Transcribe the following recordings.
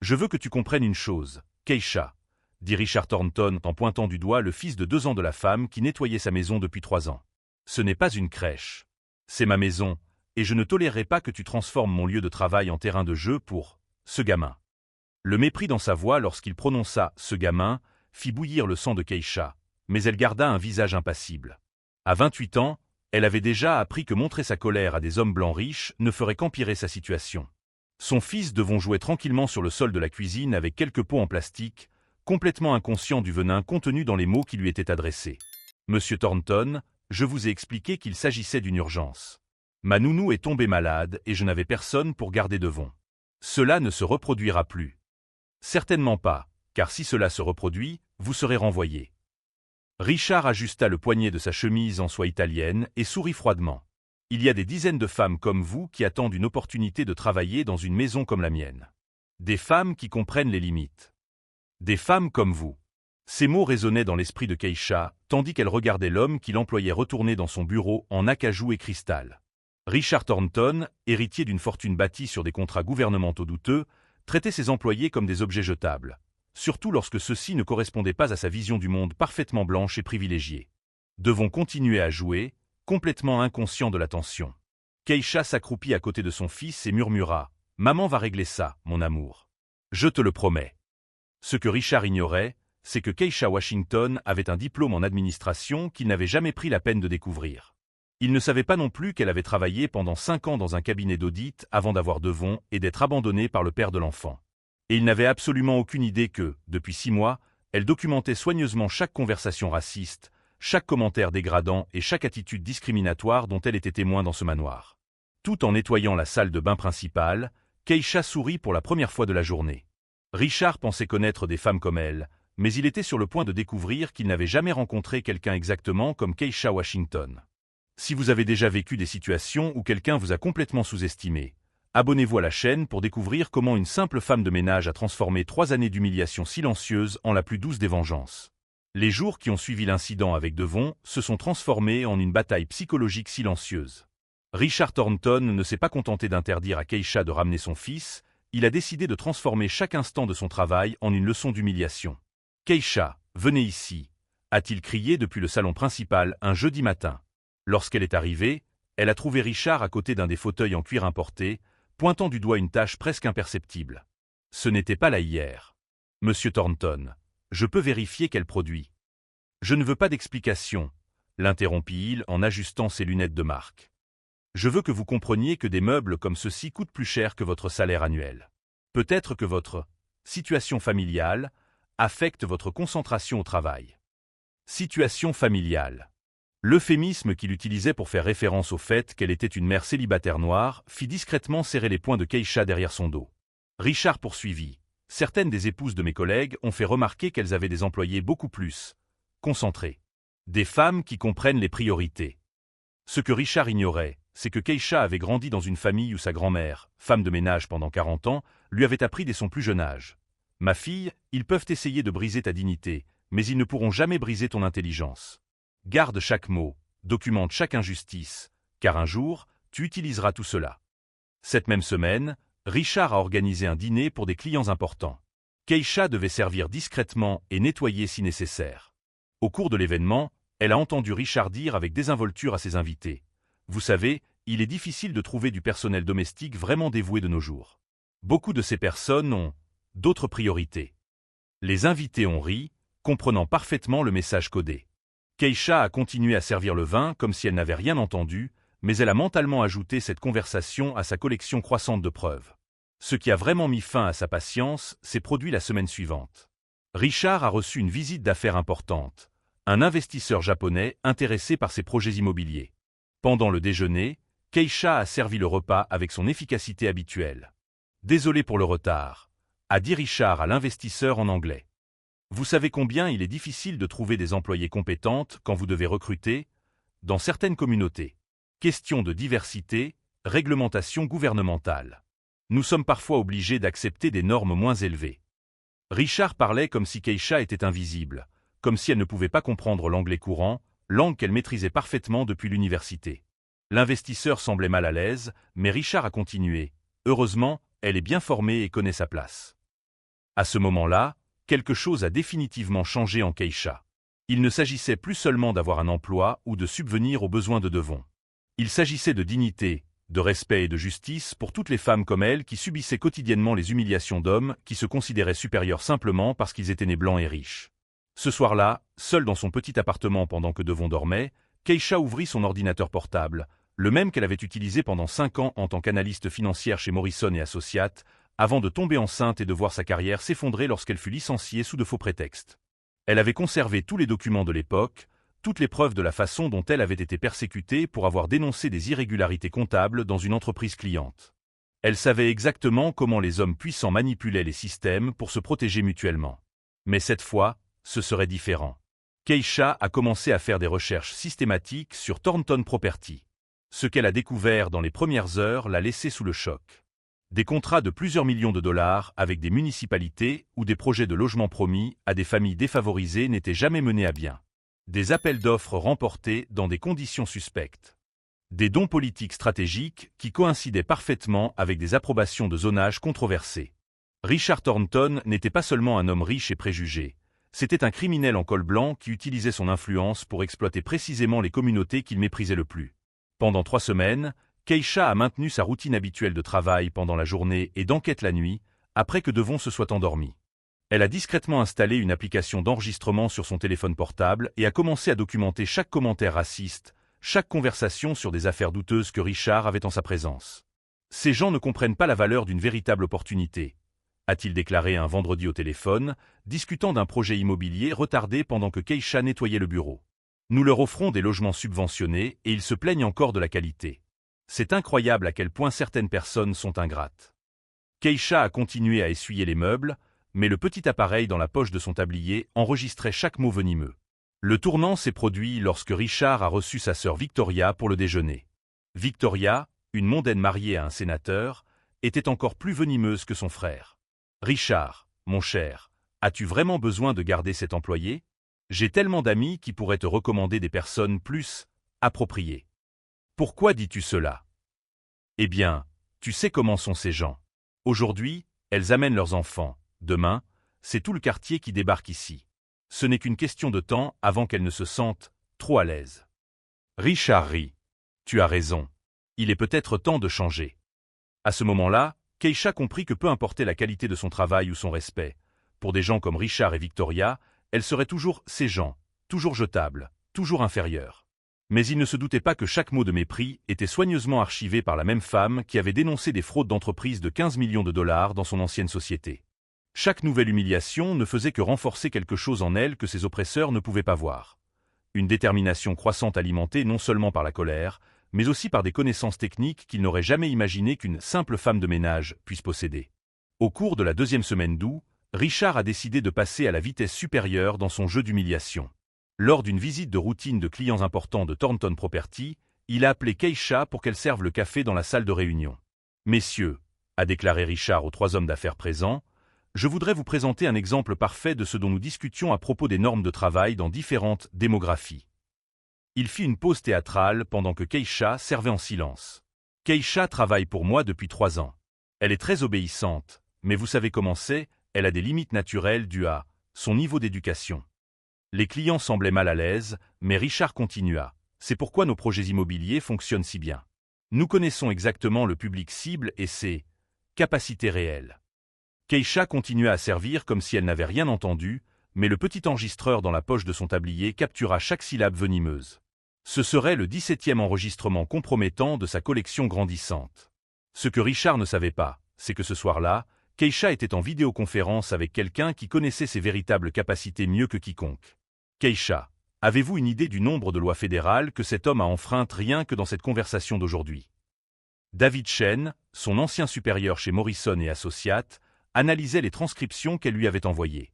Je veux que tu comprennes une chose, Keisha, dit Richard Thornton en pointant du doigt le fils de 2 ans de la femme qui nettoyait sa maison depuis 3 ans. Ce n'est pas une crèche. C'est ma maison, et je ne tolérerai pas que tu transformes mon lieu de travail en terrain de jeu pour ce gamin. Le mépris dans sa voix lorsqu'il prononça « ce gamin » fit bouillir le sang de Keisha, mais elle garda un visage impassible. À 28 ans, elle avait déjà appris que montrer sa colère à des hommes blancs riches ne ferait qu'empirer sa situation. Son fils devait jouer tranquillement sur le sol de la cuisine avec quelques pots en plastique, complètement inconscient du venin contenu dans les mots qui lui étaient adressés. « Monsieur Thornton, je vous ai expliqué qu'il s'agissait d'une urgence. Ma nounou est tombée malade et je n'avais personne pour garder Devon. Cela ne se reproduira plus. Certainement pas, car si cela se reproduit, vous serez renvoyé. » Richard ajusta le poignet de sa chemise en soie italienne et sourit froidement. « Il y a des dizaines de femmes comme vous qui attendent une opportunité de travailler dans une maison comme la mienne. Des femmes qui comprennent les limites. Des femmes comme vous. » Ces mots résonnaient dans l'esprit de Keisha, tandis qu'elle regardait l'homme qui l'employait retourner dans son bureau en acajou et cristal. Richard Thornton, héritier d'une fortune bâtie sur des contrats gouvernementaux douteux, traitait ses employés comme des objets jetables, surtout lorsque ceux-ci ne correspondaient pas à sa vision du monde parfaitement blanche et privilégiée. Devons continuer à jouer, complètement inconscient de la tension. Keisha s'accroupit à côté de son fils et murmura « Maman va régler ça, mon amour. Je te le promets. » Ce que Richard ignorait, c'est que Keisha Washington avait un diplôme en administration qu'il n'avait jamais pris la peine de découvrir. Il ne savait pas non plus qu'elle avait travaillé pendant 5 ans dans un cabinet d'audit avant d'avoir Devon et d'être abandonnée par le père de l'enfant. Et il n'avait absolument aucune idée que, depuis 6 mois, elle documentait soigneusement chaque conversation raciste, chaque commentaire dégradant et chaque attitude discriminatoire dont elle était témoin dans ce manoir. Tout en nettoyant la salle de bain principale, Keisha sourit pour la première fois de la journée. Richard pensait connaître des femmes comme elle, mais il était sur le point de découvrir qu'il n'avait jamais rencontré quelqu'un exactement comme Keisha Washington. Si vous avez déjà vécu des situations où quelqu'un vous a complètement sous-estimé, abonnez-vous à la chaîne pour découvrir comment une simple femme de ménage a transformé 3 années d'humiliation silencieuse en la plus douce des vengeances. Les jours qui ont suivi l'incident avec Devon se sont transformés en une bataille psychologique silencieuse. Richard Thornton ne s'est pas contenté d'interdire à Keisha de ramener son fils, il a décidé de transformer chaque instant de son travail en une leçon d'humiliation. « Keisha, venez ici » a-t-il crié depuis le salon principal un jeudi matin. Lorsqu'elle est arrivée, elle a trouvé Richard à côté d'un des fauteuils en cuir importé, pointant du doigt une tache presque imperceptible. Ce n'était pas là hier. « Monsieur Thornton, je peux vérifier quel produit. » « Je ne veux pas d'explication, » l'interrompit-il en ajustant ses lunettes de marque. « Je veux que vous compreniez que des meubles comme ceux-ci coûtent plus cher que votre salaire annuel. Peut-être que votre situation familiale affecte votre concentration au travail. » Situation familiale. L'euphémisme qu'il utilisait pour faire référence au fait qu'elle était une mère célibataire noire fit discrètement serrer les poings de Keisha derrière son dos. Richard poursuivit. « Certaines des épouses de mes collègues ont fait remarquer qu'elles avaient des employés beaucoup plus concentrés. Des femmes qui comprennent les priorités. » Ce que Richard ignorait, c'est que Keisha avait grandi dans une famille où sa grand-mère, femme de ménage pendant 40 ans, lui avait appris dès son plus jeune âge. « Ma fille, ils peuvent essayer de briser ta dignité, mais ils ne pourront jamais briser ton intelligence. Garde chaque mot, documente chaque injustice, car un jour, tu utiliseras tout cela. » Cette même semaine, Richard a organisé un dîner pour des clients importants. Keisha devait servir discrètement et nettoyer si nécessaire. Au cours de l'événement, elle a entendu Richard dire avec désinvolture à ses invités. « Vous savez, il est difficile de trouver du personnel domestique vraiment dévoué de nos jours. Beaucoup de ces personnes ont d'autres priorités. » Les invités ont ri, comprenant parfaitement le message codé. Keisha a continué à servir le vin comme si elle n'avait rien entendu, mais elle a mentalement ajouté cette conversation à sa collection croissante de preuves. Ce qui a vraiment mis fin à sa patience s'est produit la semaine suivante. Richard a reçu une visite d'affaires importante, un investisseur japonais intéressé par ses projets immobiliers. Pendant le déjeuner, Keisha a servi le repas avec son efficacité habituelle. « Désolé pour le retard », a dit Richard à l'investisseur en anglais. « Vous savez combien il est difficile de trouver des employés compétentes quand vous devez recruter dans certaines communautés. Question de diversité, réglementation gouvernementale. Nous sommes parfois obligés d'accepter des normes moins élevées. » Richard parlait comme si Keisha était invisible, comme si elle ne pouvait pas comprendre l'anglais courant, langue qu'elle maîtrisait parfaitement depuis l'université. L'investisseur semblait mal à l'aise, mais Richard a continué. « Heureusement, elle est bien formée et connaît sa place. À ce moment-là, quelque chose a définitivement changé en Keisha. Il ne s'agissait plus seulement d'avoir un emploi ou de subvenir aux besoins de Devon. Il s'agissait de dignité, de respect et de justice pour toutes les femmes comme elle qui subissaient quotidiennement les humiliations d'hommes qui se considéraient supérieurs simplement parce qu'ils étaient nés blancs et riches. Ce soir-là, seule dans son petit appartement pendant que Devon dormait, Keisha ouvrit son ordinateur portable, le même qu'elle avait utilisé pendant 5 ans en tant qu'analyste financière chez Morrison et Associates, avant de tomber enceinte et de voir sa carrière s'effondrer lorsqu'elle fut licenciée sous de faux prétextes. Elle avait conservé tous les documents de l'époque, toutes les preuves de la façon dont elle avait été persécutée pour avoir dénoncé des irrégularités comptables dans une entreprise cliente. Elle savait exactement comment les hommes puissants manipulaient les systèmes pour se protéger mutuellement. Mais cette fois, ce serait différent. Keisha a commencé à faire des recherches systématiques sur Thornton Property. Ce qu'elle a découvert dans les premières heures l'a laissé sous le choc. Des contrats de plusieurs millions de dollars avec des municipalités ou des projets de logement promis à des familles défavorisées n'étaient jamais menés à bien. Des appels d'offres remportés dans des conditions suspectes. Des dons politiques stratégiques qui coïncidaient parfaitement avec des approbations de zonage controversées. Richard Thornton n'était pas seulement un homme riche et préjugé, c'était un criminel en col blanc qui utilisait son influence pour exploiter précisément les communautés qu'il méprisait le plus. Pendant 3 semaines, Keisha a maintenu sa routine habituelle de travail pendant la journée et d'enquête la nuit, après que Devon se soit endormi. Elle a discrètement installé une application d'enregistrement sur son téléphone portable et a commencé à documenter chaque commentaire raciste, chaque conversation sur des affaires douteuses que Richard avait en sa présence. Ces gens ne comprennent pas la valeur d'une véritable opportunité, a-t-il déclaré un vendredi au téléphone, discutant d'un projet immobilier retardé pendant que Keisha nettoyait le bureau. Nous leur offrons des logements subventionnés et ils se plaignent encore de la qualité. C'est incroyable à quel point certaines personnes sont ingrates. Keisha a continué à essuyer les meubles, mais le petit appareil dans la poche de son tablier enregistrait chaque mot venimeux. Le tournant s'est produit lorsque Richard a reçu sa sœur Victoria pour le déjeuner. Victoria, une mondaine mariée à un sénateur, était encore plus venimeuse que son frère. « Richard, mon cher, as-tu vraiment besoin de garder cet employé ? J'ai tellement d'amis qui pourraient te recommander des personnes plus appropriées. Pourquoi dis-tu cela ? Eh bien, tu sais comment sont ces gens. Aujourd'hui, elles amènent leurs enfants. Demain, c'est tout le quartier qui débarque ici. Ce n'est qu'une question de temps avant qu'elles ne se sentent trop à l'aise. » Richard rit. « Tu as raison. Il est peut-être temps de changer. » À ce moment-là, Keisha comprit que peu importait la qualité de son travail ou son respect, pour des gens comme Richard et Victoria, elle serait toujours ces gens, toujours jetables, toujours inférieure. Mais il ne se doutait pas que chaque mot de mépris était soigneusement archivé par la même femme qui avait dénoncé des fraudes d'entreprise de 15 millions de dollars dans son ancienne société. Chaque nouvelle humiliation ne faisait que renforcer quelque chose en elle que ses oppresseurs ne pouvaient pas voir. Une détermination croissante alimentée non seulement par la colère, mais aussi par des connaissances techniques qu'il n'aurait jamais imaginé qu'une simple femme de ménage puisse posséder. Au cours de la 2e semaine d'août, Richard a décidé de passer à la vitesse supérieure dans son jeu d'humiliation. Lors d'une visite de routine de clients importants de Thornton Property, il a appelé Keisha pour qu'elle serve le café dans la salle de réunion. « Messieurs, » a déclaré Richard aux 3 hommes d'affaires présents, « je voudrais vous présenter un exemple parfait de ce dont nous discutions à propos des normes de travail dans différentes démographies. » Il fit une pause théâtrale pendant que Keisha servait en silence. « Keisha travaille pour moi depuis 3 ans. Elle est très obéissante, mais vous savez comment c'est, elle a des limites naturelles dues à son niveau d'éducation. » Les clients semblaient mal à l'aise, mais Richard continua. « C'est pourquoi nos projets immobiliers fonctionnent si bien. Nous connaissons exactement le public cible et ses capacités réelles. » Keisha continua à servir comme si elle n'avait rien entendu, mais le petit enregistreur dans la poche de son tablier captura chaque syllabe venimeuse. Ce serait le 17e enregistrement compromettant de sa collection grandissante. Ce que Richard ne savait pas, c'est que ce soir-là, Keisha était en vidéoconférence avec quelqu'un qui connaissait ses véritables capacités mieux que quiconque. « Keisha, avez-vous une idée du nombre de lois fédérales que cet homme a enfreintes rien que dans cette conversation d'aujourd'hui ?» David Chen, son ancien supérieur chez Morrison et Associates, analysait les transcriptions qu'elle lui avait envoyées.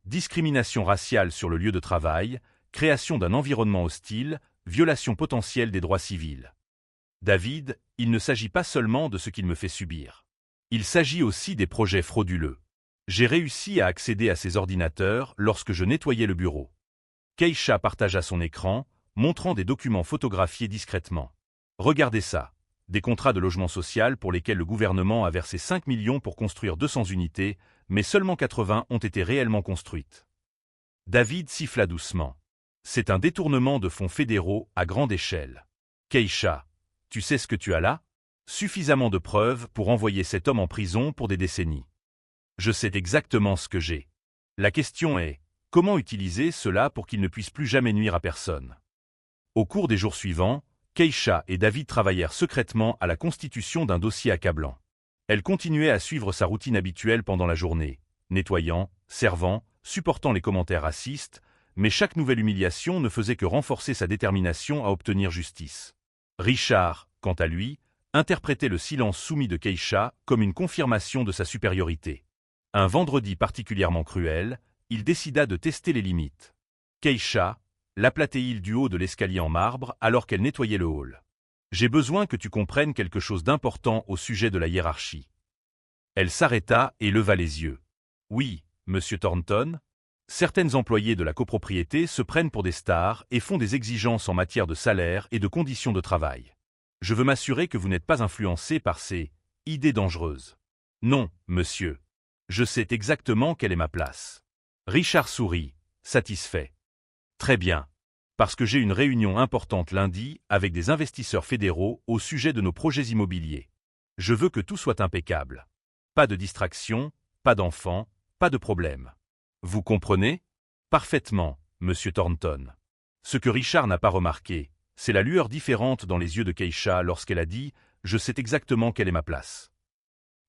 Discrimination raciale sur le lieu de travail, création d'un environnement hostile, violation potentielle des droits civils. David, il ne s'agit pas seulement de ce qu'il me fait subir. Il s'agit aussi des projets frauduleux. J'ai réussi à accéder à ces ordinateurs lorsque je nettoyais le bureau. Keisha partagea son écran, montrant des documents photographiés discrètement. « Regardez ça. des contrats de logement social pour lesquels le gouvernement a versé 5 millions pour construire 200 unités, mais seulement 80 ont été réellement construites. David siffla doucement. C'est un détournement de fonds fédéraux à grande échelle. Keisha, tu sais ce que tu as là? Suffisamment de preuves pour envoyer cet homme en prison pour des décennies. Je sais exactement ce que j'ai. La question est, comment utiliser cela pour qu'il ne puisse plus jamais nuire à personne? Au cours des jours suivants, Keisha et David travaillèrent secrètement à la constitution d'un dossier accablant. Elle continuait à suivre sa routine habituelle pendant la journée, nettoyant, servant, supportant les commentaires racistes, mais chaque nouvelle humiliation ne faisait que renforcer sa détermination à obtenir justice. Richard, quant à lui, interprétait le silence soumis de Keisha comme une confirmation de sa supériorité. Un vendredi particulièrement cruel, il décida de tester les limites. Keisha l'aplatait-il du haut de l'escalier en marbre alors qu'elle nettoyait le hall. « J'ai besoin que tu comprennes quelque chose d'important au sujet de la hiérarchie. » Elle s'arrêta et leva les yeux. « Oui, monsieur Thornton. Certaines employées de la copropriété se prennent pour des stars et font des exigences en matière de salaire et de conditions de travail. Je veux m'assurer que vous n'êtes pas influencé par ces idées dangereuses. » « Non, monsieur. Je sais exactement quelle est ma place. » Richard sourit, satisfait. « Très bien. Parce que j'ai une réunion importante lundi avec des investisseurs fédéraux au sujet de nos projets immobiliers. Je veux que tout soit impeccable. Pas de distraction, pas d'enfants, pas de problème. Vous comprenez? Parfaitement, monsieur Thornton. » Ce que Richard n'a pas remarqué, c'est la lueur différente dans les yeux de Keisha lorsqu'elle a dit « Je sais exactement quelle est ma place. »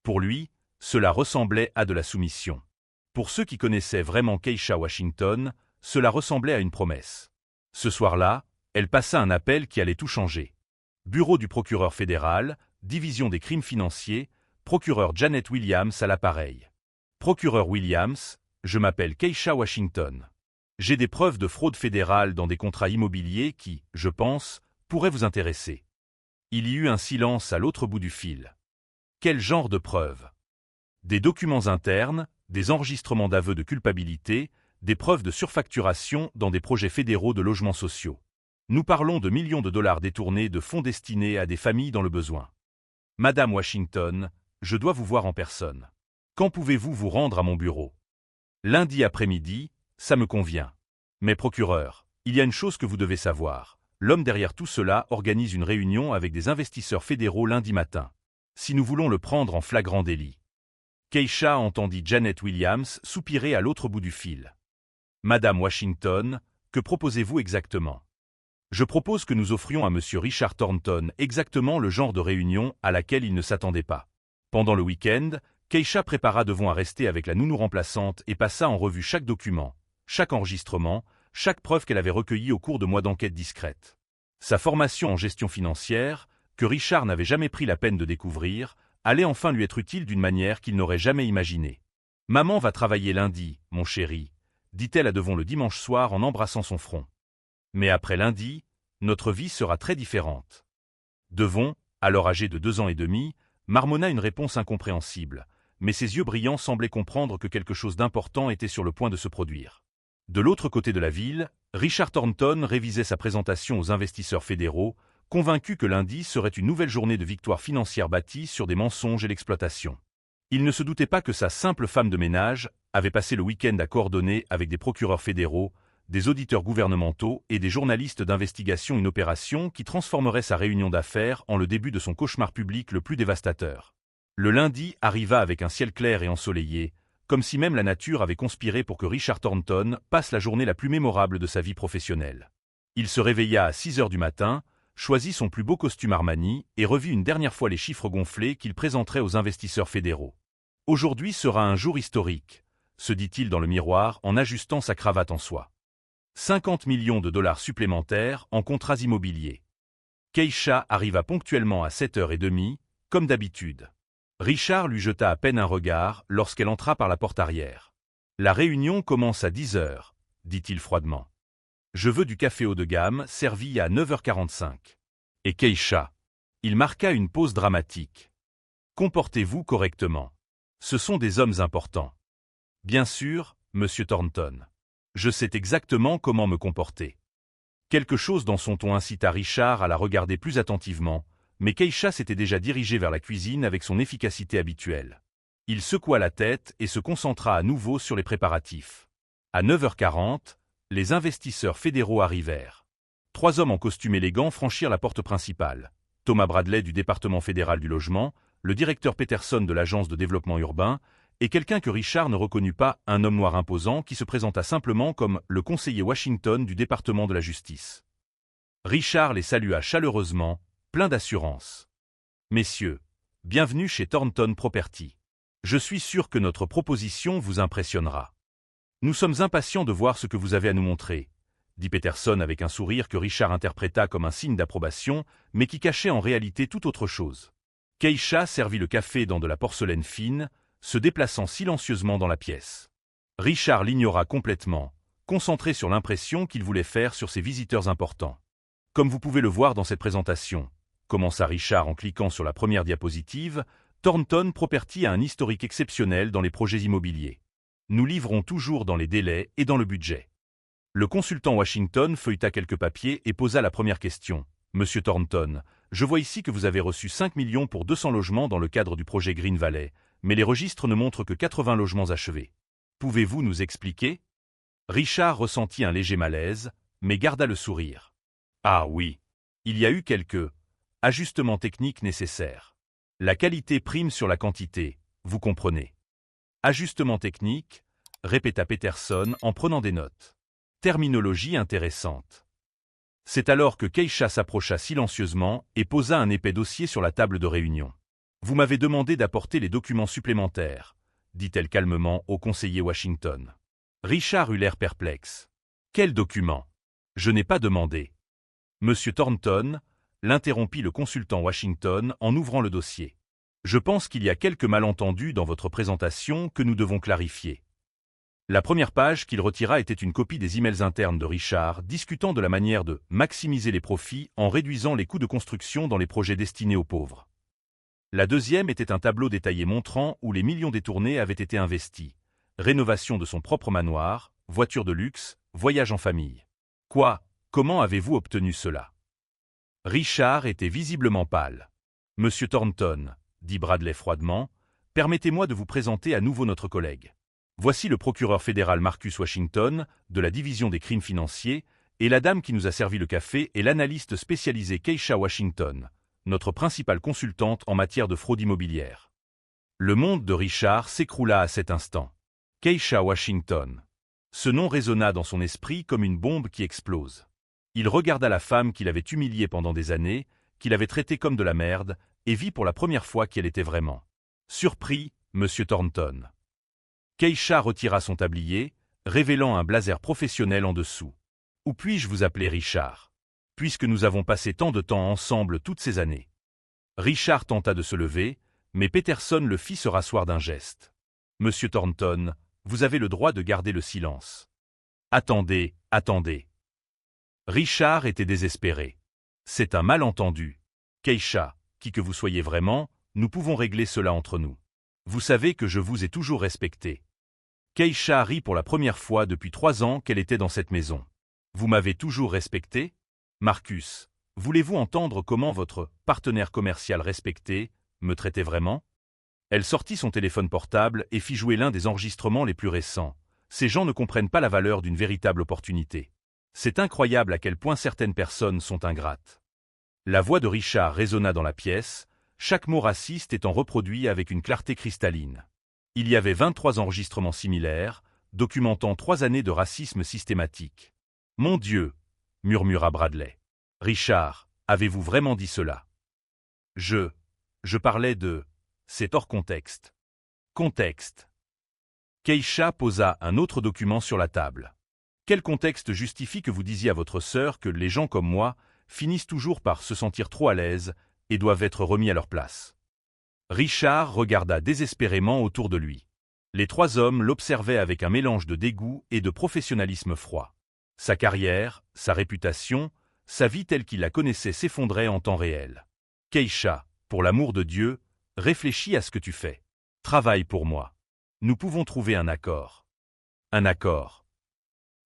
Pour lui, cela ressemblait à de la soumission. Pour ceux qui connaissaient vraiment Keisha Washington, cela ressemblait à une promesse. Ce soir-là, elle passa un appel qui allait tout changer. Bureau du procureur fédéral, division des crimes financiers, procureur Janet Williams à l'appareil. Procureur Williams, je m'appelle Keisha Washington. J'ai des preuves de fraude fédérale dans des contrats immobiliers qui, je pense, pourraient vous intéresser. Il y eut un silence à l'autre bout du fil. Quel genre de preuves? Des documents internes, des enregistrements d'aveux de culpabilité, des preuves de surfacturation dans des projets fédéraux de logements sociaux. Nous parlons de millions de dollars détournés de fonds destinés à des familles dans le besoin. Madame Washington, je dois vous voir en personne. Quand pouvez-vous vous rendre à mon bureau? Lundi après-midi, ça me convient. Mais procureur, il y a une chose que vous devez savoir. L'homme derrière tout cela organise une réunion avec des investisseurs fédéraux lundi matin. Si nous voulons le prendre en flagrant délit. Keisha entendit Janet Williams soupirer à l'autre bout du fil. Madame Washington, que proposez-vous exactement? Je propose que nous offrions à monsieur Richard Thornton exactement le genre de réunion à laquelle il ne s'attendait pas. Pendant le week-end, Keisha prépara devoir à rester avec la nounou remplaçante et passa en revue chaque document, chaque enregistrement, chaque preuve qu'elle avait recueillie au cours de mois d'enquête discrète. Sa formation en gestion financière, que Richard n'avait jamais pris la peine de découvrir, allait enfin lui être utile d'une manière qu'il n'aurait jamais imaginée. « Maman va travailler lundi, mon chéri, » dit-elle à Devon le dimanche soir en embrassant son front. « Mais après lundi, notre vie sera très différente. » Devon, alors âgé de 2 ans et demi, marmonna une réponse incompréhensible, mais ses yeux brillants semblaient comprendre que quelque chose d'important était sur le point de se produire. De l'autre côté de la ville, Richard Thornton révisait sa présentation aux investisseurs fédéraux, convaincu que lundi serait une nouvelle journée de victoire financière bâtie sur des mensonges et l'exploitation. Il ne se doutait pas que sa simple femme de ménage avait passé le week-end à coordonner avec des procureurs fédéraux, des auditeurs gouvernementaux et des journalistes d'investigation une opération qui transformerait sa réunion d'affaires en le début de son cauchemar public le plus dévastateur. Le lundi arriva avec un ciel clair et ensoleillé, comme si même la nature avait conspiré pour que Richard Thornton passe la journée la plus mémorable de sa vie professionnelle. Il se réveilla à 6 heures du matin, choisit son plus beau costume Armani et revit une dernière fois les chiffres gonflés qu'il présenterait aux investisseurs fédéraux. « Aujourd'hui sera un jour historique », se dit-il dans le miroir en ajustant sa cravate en soie. 50 millions de dollars supplémentaires en contrats immobiliers. Keisha arriva ponctuellement à 7h30, comme d'habitude. Richard lui jeta à peine un regard lorsqu'elle entra par la porte arrière. « La réunion commence à 10h, dit-il froidement. « Je veux du café haut de gamme servi à 9h45. » Et Keisha. Il marqua une pause dramatique. « Comportez-vous correctement. Ce sont des hommes importants. »« Bien sûr, monsieur Thornton. Je sais exactement comment me comporter. » Quelque chose dans son ton incita Richard à la regarder plus attentivement, Mais Keisha s'était déjà dirigé vers la cuisine avec son efficacité habituelle. Il secoua la tête et se concentra à nouveau sur les préparatifs. À 9h40, les investisseurs fédéraux arrivèrent. 3 hommes en costume élégant franchirent la porte principale. Thomas Bradley du département fédéral du logement, le directeur Peterson de l'agence de développement urbain, et quelqu'un que Richard ne reconnut pas, un homme noir imposant qui se présenta simplement comme le conseiller Washington du département de la justice. Richard les salua chaleureusement, plein d'assurance. « Messieurs, bienvenue chez Thornton Property. Je suis sûr que notre proposition vous impressionnera. Nous sommes impatients de voir ce que vous avez à nous montrer, » dit Peterson avec un sourire que Richard interpréta comme un signe d'approbation, mais qui cachait en réalité tout autre chose. Keisha servit le café dans de la porcelaine fine, se déplaçant silencieusement dans la pièce. Richard l'ignora complètement, concentré sur l'impression qu'il voulait faire sur ses visiteurs importants. « Comme vous pouvez le voir dans cette présentation, » commença Richard en cliquant sur la première diapositive, Thornton Property a un historique exceptionnel dans les projets immobiliers. Nous livrons toujours dans les délais et dans le budget. Le consultant Washington feuilleta quelques papiers et posa la première question. « Monsieur Thornton, je vois ici que vous avez reçu 5 millions pour 200 logements dans le cadre du projet Green Valley, mais les registres ne montrent que 80 logements achevés. Pouvez-vous nous expliquer ?» Richard ressentit un léger malaise, mais garda le sourire. « Ah oui, il y a eu quelques ajustements techniques nécessaires. La qualité prime sur la quantité, vous comprenez. » « Ajustements techniques » répéta Peterson en prenant des notes. Terminologie intéressante. C'est alors que Keisha s'approcha silencieusement et posa un épais dossier sur la table de réunion. « Vous m'avez demandé d'apporter les documents supplémentaires, » dit-elle calmement au conseiller Washington. Richard eut l'air perplexe. « Quels documents ? Je n'ai pas demandé. » Monsieur Thornton, l'interrompit le consultant Washington en ouvrant le dossier. « Je pense qu'il y a quelques malentendus dans votre présentation que nous devons clarifier. » La première page qu'il retira était une copie des emails internes de Richard discutant de la manière de maximiser les profits en réduisant les coûts de construction dans les projets destinés aux pauvres. La deuxième était un tableau détaillé montrant où les millions détournés avaient été investis. Rénovation de son propre manoir, voiture de luxe, voyage en famille. « Quoi ? Comment avez-vous obtenu cela ?» Richard était visiblement pâle. « Monsieur Thornton, » dit Bradley froidement, « permettez-moi de vous présenter à nouveau notre collègue. Voici le procureur fédéral Marcus Washington, de la division des crimes financiers, et la dame qui nous a servi le café est l'analyste spécialisée Keisha Washington, notre principale consultante en matière de fraude immobilière. » Le monde de Richard s'écroula à cet instant. Keisha Washington. Ce nom résonna dans son esprit comme une bombe qui explose. Il regarda la femme qu'il avait humiliée pendant des années, qu'il avait traitée comme de la merde, et vit pour la première fois qui elle était vraiment. Surpris, Monsieur Thornton. Keisha retira son tablier, révélant un blazer professionnel en dessous. « Où puis-je vous appeler Richard ? Puisque nous avons passé tant de temps ensemble toutes ces années. » Richard tenta de se lever, mais Peterson le fit se rasseoir d'un geste. « Monsieur Thornton, vous avez le droit de garder le silence. »« Attendez, attendez. » Richard était désespéré. « C'est un malentendu. Keisha, qui que vous soyez vraiment, nous pouvons régler cela entre nous. Vous savez que je vous ai toujours respecté. » Keisha rit pour la première fois depuis 3 ans qu'elle était dans cette maison. « Vous m'avez toujours respecté ? Marcus, voulez-vous entendre comment votre partenaire commercial respecté me traitait vraiment ?» Elle sortit son téléphone portable et fit jouer l'un des enregistrements les plus récents. Ces gens ne comprennent pas la valeur d'une véritable opportunité. C'est incroyable à quel point certaines personnes sont ingrates. La voix de Richard résonna dans la pièce, chaque mot raciste étant reproduit avec une clarté cristalline. Il y avait 23 enregistrements similaires, documentant 3 années de racisme systématique. « Mon Dieu !» murmura Bradley. « Richard, avez-vous vraiment dit cela ? » Je parlais de... C'est hors contexte. Contexte. Keisha posa un autre document sur la table. Quel contexte justifie que vous disiez à votre sœur que les gens comme moi finissent toujours par se sentir trop à l'aise et doivent être remis à leur place? Richard regarda désespérément autour de lui. Les 3 hommes l'observaient avec un mélange de dégoût et de professionnalisme froid. Sa carrière, sa réputation, sa vie telle qu'il la connaissait s'effondrait en temps réel. Keisha, pour l'amour de Dieu, réfléchis à ce que tu fais. Travaille pour moi. Nous pouvons trouver un accord. Un accord.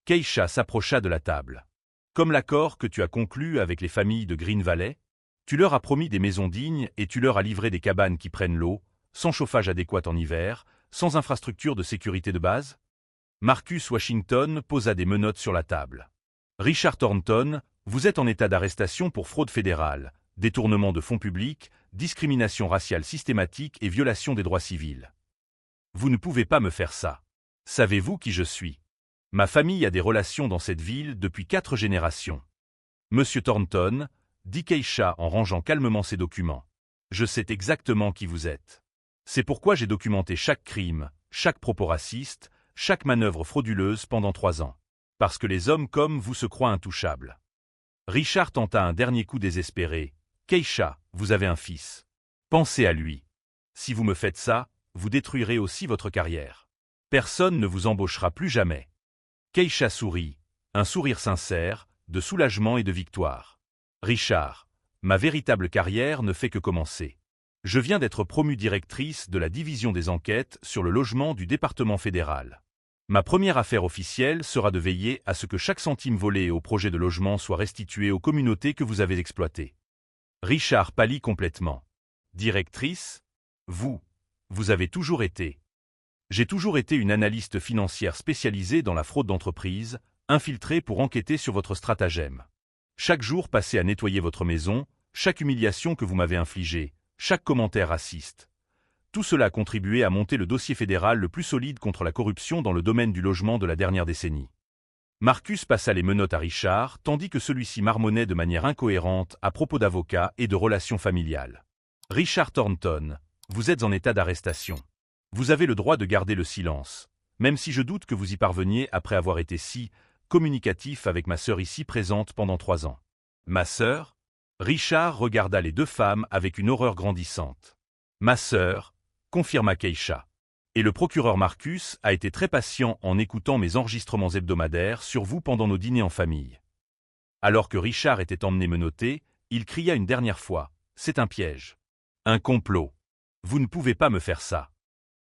Keisha s'approcha de la table. Comme l'accord que tu as conclu avec les familles de Green Valley ? Tu leur as promis des maisons dignes et tu leur as livré des cabanes qui prennent l'eau, sans chauffage adéquat en hiver, sans infrastructure de sécurité de base? Marcus Washington posa des menottes sur la table. Richard Thornton, vous êtes en état d'arrestation pour fraude fédérale, détournement de fonds publics, discrimination raciale systématique et violation des droits civils. Vous ne pouvez pas me faire ça. Savez-vous qui je suis? Ma famille a des relations dans cette ville depuis 4 générations. Monsieur Thornton, dit Keisha en rangeant calmement ses documents. Je sais exactement qui vous êtes. C'est pourquoi j'ai documenté chaque crime, chaque propos raciste, chaque manœuvre frauduleuse pendant 3 ans. Parce que les hommes comme vous se croient intouchables. Richard tenta un dernier coup désespéré. Keisha, vous avez un fils. Pensez à lui. Si vous me faites ça, vous détruirez aussi votre carrière. Personne ne vous embauchera plus jamais. Keisha sourit, un sourire sincère, de soulagement et de victoire. Richard, ma véritable carrière ne fait que commencer. Je viens d'être promue directrice de la division des enquêtes sur le logement du département fédéral. Ma première affaire officielle sera de veiller à ce que chaque centime volé au projet de logement soit restitué aux communautés que vous avez exploitées. Richard pâlit complètement. Directrice? Vous avez toujours été. J'ai toujours été une analyste financière spécialisée dans la fraude d'entreprise, infiltrée pour enquêter sur votre stratagème. Chaque jour passé à nettoyer votre maison, chaque humiliation que vous m'avez infligée, chaque commentaire raciste. Tout cela a contribué à monter le dossier fédéral le plus solide contre la corruption dans le domaine du logement de la dernière décennie. Marcus passa les menottes à Richard, tandis que celui-ci marmonnait de manière incohérente à propos d'avocats et de relations familiales. Richard Thornton, vous êtes en état d'arrestation. Vous avez le droit de garder le silence, même si je doute que vous y parveniez après avoir été si communicatif avec ma sœur ici présente pendant 3 ans. Ma sœur? Richard regarda les 2 femmes avec une horreur grandissante. Ma sœur, confirma Keisha. Et le procureur Marcus a été très patient en écoutant mes enregistrements hebdomadaires sur vous pendant nos dîners en famille. Alors que Richard était emmené menotté, il cria une dernière fois, « C'est un piège. Un complot. Vous ne pouvez pas me faire ça. »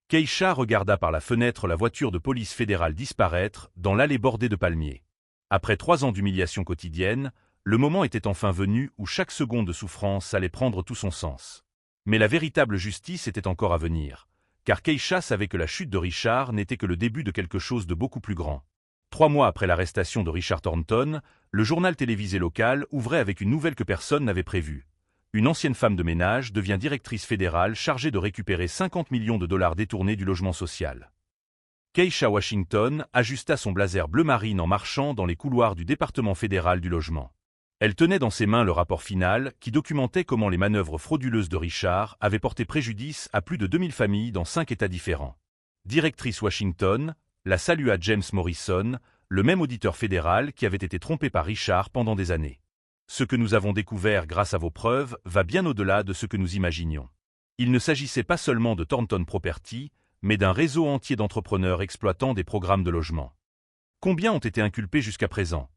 Keisha regarda par la fenêtre la voiture de police fédérale disparaître dans l'allée bordée de palmiers. Après 3 ans d'humiliation quotidienne, le moment était enfin venu où chaque seconde de souffrance allait prendre tout son sens. Mais la véritable justice était encore à venir, car Keisha savait que la chute de Richard n'était que le début de quelque chose de beaucoup plus grand. 3 mois après l'arrestation de Richard Thornton, le journal télévisé local ouvrait avec une nouvelle que personne n'avait prévue. Une ancienne femme de ménage devient directrice fédérale chargée de récupérer 50 millions de dollars détournés du logement social. Keisha Washington ajusta son blazer bleu marine en marchant dans les couloirs du département fédéral du logement. Elle tenait dans ses mains le rapport final qui documentait comment les manœuvres frauduleuses de Richard avaient porté préjudice à plus de 2000 familles dans 5 États différents. Directrice Washington la salua James Morrison, le même auditeur fédéral qui avait été trompé par Richard pendant des années. Ce que nous avons découvert grâce à vos preuves va bien au-delà de ce que nous imaginions. Il ne s'agissait pas seulement de Thornton Property, mais d'un réseau entier d'entrepreneurs exploitant des programmes de logement. Combien ont été inculpés jusqu'à présent?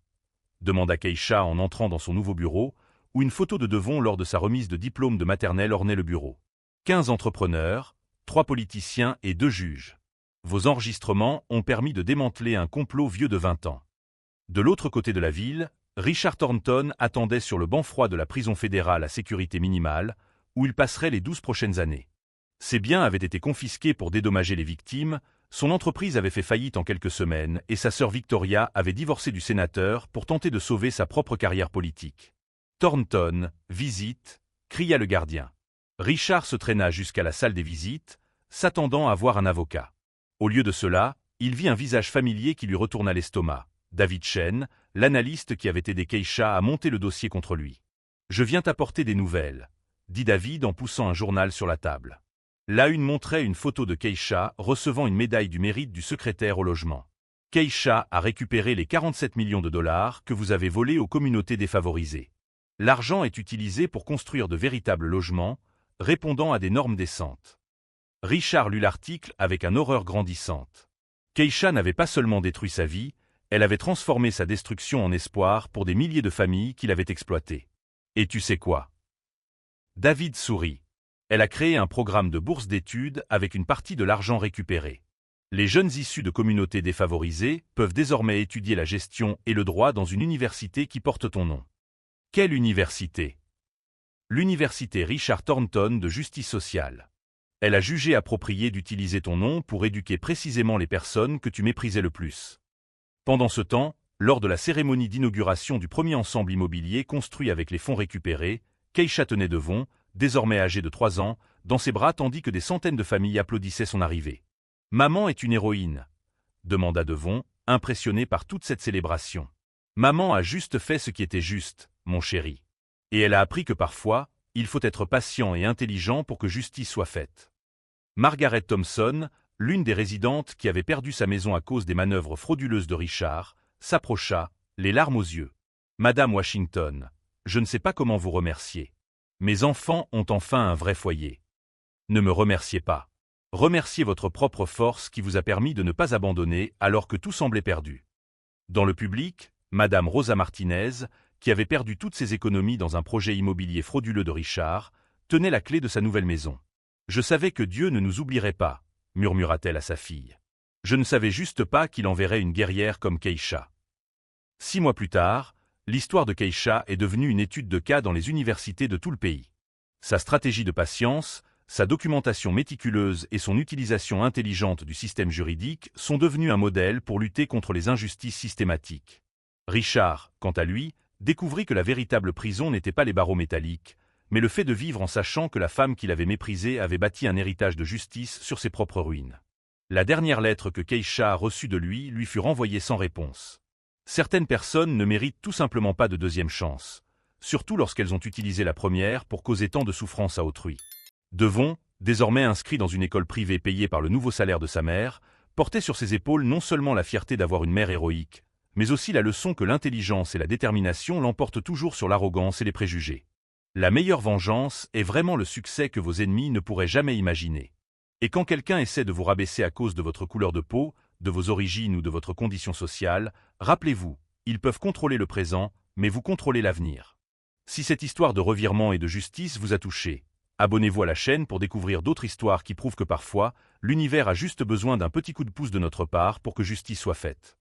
Demanda Keisha en entrant dans son nouveau bureau, où une photo de Devon lors de sa remise de diplôme de maternelle ornait le bureau. 15 entrepreneurs, 3 politiciens et 2 juges. Vos enregistrements ont permis de démanteler un complot vieux de 20 ans. De l'autre côté de la ville, Richard Thornton attendait sur le banc froid de la prison fédérale à sécurité minimale, où il passerait les 12 prochaines années. Ses biens avaient été confisqués pour dédommager les victimes, son entreprise avait fait faillite en quelques semaines et sa sœur Victoria avait divorcé du sénateur pour tenter de sauver sa propre carrière politique. Thornton, visite, cria le gardien. Richard se traîna jusqu'à la salle des visites, s'attendant à voir un avocat. Au lieu de cela, il vit un visage familier qui lui retourna l'estomac. David Chen, l'analyste qui avait aidé Keisha à monter le dossier contre lui. « Je viens t'apporter des nouvelles », dit David en poussant un journal sur la table. La une montrait une photo de Keisha recevant une médaille du mérite du secrétaire au logement. Keisha a récupéré les 47 millions de dollars que vous avez volés aux communautés défavorisées. L'argent est utilisé pour construire de véritables logements, répondant à des normes décentes. Richard lut l'article avec une horreur grandissante. Keisha n'avait pas seulement détruit sa vie, elle avait transformé sa destruction en espoir pour des milliers de familles qu'il avait exploitées. Et tu sais quoi? David sourit. Elle a créé un programme de bourse d'études avec une partie de l'argent récupéré. Les jeunes issus de communautés défavorisées peuvent désormais étudier la gestion et le droit dans une université qui porte ton nom. Quelle université? L'université Richard Thornton de justice sociale. Elle a jugé approprié d'utiliser ton nom pour éduquer précisément les personnes que tu méprisais le plus. Pendant ce temps, lors de la cérémonie d'inauguration du premier ensemble immobilier construit avec les fonds récupérés, Keisha tenait Devon, désormais âgé de 3 ans, dans ses bras tandis que des centaines de familles applaudissaient son arrivée. « Maman est une héroïne », demanda Devon, impressionné par toute cette célébration. « Maman a juste fait ce qui était juste, mon chéri. Et elle a appris que parfois, il faut être patient et intelligent pour que justice soit faite. » Margaret Thompson, l'une des résidentes qui avait perdu sa maison à cause des manœuvres frauduleuses de Richard, s'approcha, les larmes aux yeux. « Madame Washington, je ne sais pas comment vous remercier. Mes enfants ont enfin un vrai foyer. Ne me remerciez pas. Remerciez votre propre force qui vous a permis de ne pas abandonner alors que tout semblait perdu. » Dans le public, Madame Rosa Martinez, qui avait perdu toutes ses économies dans un projet immobilier frauduleux de Richard, tenait la clé de sa nouvelle maison. « Je savais que Dieu ne nous oublierait pas, » murmura-t-elle à sa fille. « Je ne savais juste pas qu'il enverrait une guerrière comme Keisha. » 6 mois plus tard, l'histoire de Keisha est devenue une étude de cas dans les universités de tout le pays. Sa stratégie de patience, sa documentation méticuleuse et son utilisation intelligente du système juridique sont devenus un modèle pour lutter contre les injustices systématiques. Richard, quant à lui, découvrit que la véritable prison n'était pas les barreaux métalliques, mais le fait de vivre en sachant que la femme qu'il avait méprisée avait bâti un héritage de justice sur ses propres ruines. La dernière lettre que Keisha a reçue de lui fut renvoyée sans réponse. Certaines personnes ne méritent tout simplement pas de deuxième chance, surtout lorsqu'elles ont utilisé la première pour causer tant de souffrance à autrui. Devon, désormais inscrit dans une école privée payée par le nouveau salaire de sa mère, portait sur ses épaules non seulement la fierté d'avoir une mère héroïque, mais aussi la leçon que l'intelligence et la détermination l'emportent toujours sur l'arrogance et les préjugés. La meilleure vengeance est vraiment le succès que vos ennemis ne pourraient jamais imaginer. Et quand quelqu'un essaie de vous rabaisser à cause de votre couleur de peau, de vos origines ou de votre condition sociale, rappelez-vous, ils peuvent contrôler le présent, mais vous contrôlez l'avenir. Si cette histoire de revirement et de justice vous a touché, abonnez-vous à la chaîne pour découvrir d'autres histoires qui prouvent que parfois, l'univers a juste besoin d'un petit coup de pouce de notre part pour que justice soit faite.